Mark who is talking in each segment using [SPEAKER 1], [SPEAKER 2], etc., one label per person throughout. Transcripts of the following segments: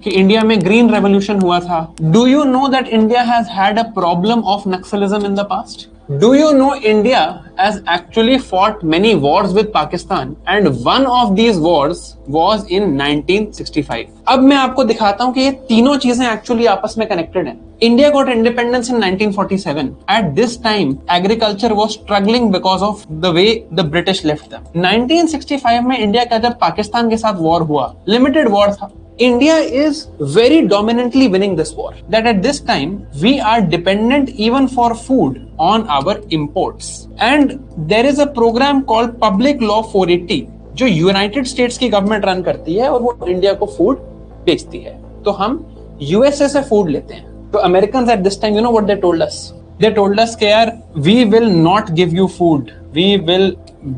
[SPEAKER 1] कि इंडिया में green revolution हुआ था। Do you know that India has had a problem of Naxalism in the past? Do you know India has actually fought many wars with Pakistan and one of these wars was in 1965. अब मैं आपको दिखाता हूं कि ये तीनों चीजें actually आपस में कनेक्टेड हैं। India got independence in 1947. At this time, agriculture was struggling because of the way the British left them. 1965 में इंडिया का जब पाकिस्तान के साथ वॉर हुआ, लिमिटेड वॉर था, India is very dominantly winning this war. That at this time we are dependent even for food on our imports. And there is a program called Public Law 480 जो United states की government run करती है और वो India को food बेचती है। तो हम यूएसए से फूड लेते हैं। तो American at this time, you know what they told us? They told us कि यार we will not give you food. We will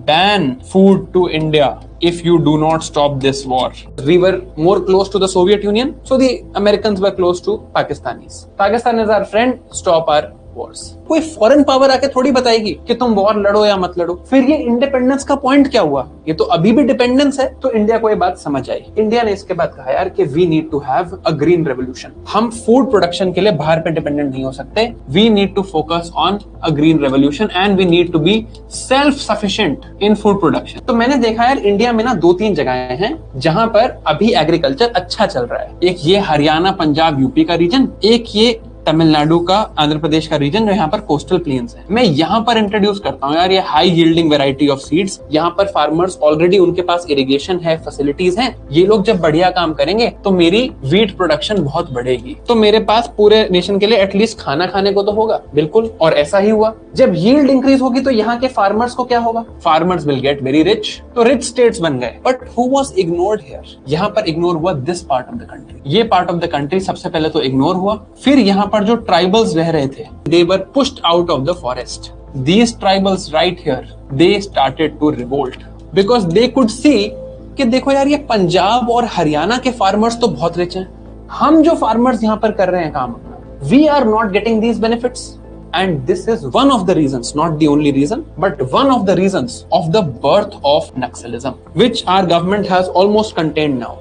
[SPEAKER 1] ban food to India if you do not stop this war. We were more close to the Soviet Union, so the Americans were close to Pakistanis. Pakistan is our friend, stop our wars. कोई foreign power आके थोड़ी बताएगी कि तुम war लड़ो या मत लड़ो। फिर ये इंडिपेंडेंस का पॉइंट क्या हुआ? ये तो अभी भी डिपेंडेंस है। तो इंडिया को ये बात समझ आई। इंडिया ने इसके बाद कहा यार कि we need to have a green revolution. हम फूड प्रोडक्शन के लिए बाहर पे डिपेंडेंट नहीं हो सकते। We need to focus on a green revolution and we need to be self sufficient in food production. तो मैंने देखा यार इंडिया में ना 2-3 जगहें हैं जहां पर अभी एग्रीकल्चर अच्छा चल रहा है। एक ये हरियाणा, पंजाब, यूपी का रीजन, एक ये तमिलनाडु का, आंध्र प्रदेश का रीजन जो यहाँ पर कोस्टल प्लेन्स है। मैं यहाँ पर इंट्रोड्यूस करता हूँ यार ये high yielding variety of seeds. यहाँ पर फार्मर्स ऑलरेडी, उनके पास इरिगेशन है, फैसिलिटीज हैं। ये लोग जब बढ़िया काम करेंगे तो मेरी वीट प्रोडक्शन बहुत बढ़ेगी, तो मेरे पास पूरे नेशन के लिए एटलीस्ट खाना खाने को तो होगा। बिल्कुल, और ऐसा ही हुआ। जब यील्ड इंक्रीज होगी तो यहाँ के फार्मर्स को क्या होगा? Farmers will get very rich, तो रिच स्टेट्स बन गए। But who was ignored here? यहाँ पर इग्नोर हुआ this part of the country. ये पार्ट ऑफ द कंट्री सबसे पहले तो इग्नोर हुआ। फिर यहाँ पर जो ट्राइबल्स रह रहे थे, they were pushed out of the forest. These tribals right here, they started to revolt because they could see कि देखो यार ये पंजाब और हरियाणा के फार्मर्स तो बहुत रिच हैं, हम जो फार्मर्स यहाँ पर कर रहे हैं काम अपना, we are not getting these benefits. And this is one of the reasons, not the only reason, but one of the reasons of the birth of Naxalism, which our government has almost contained now.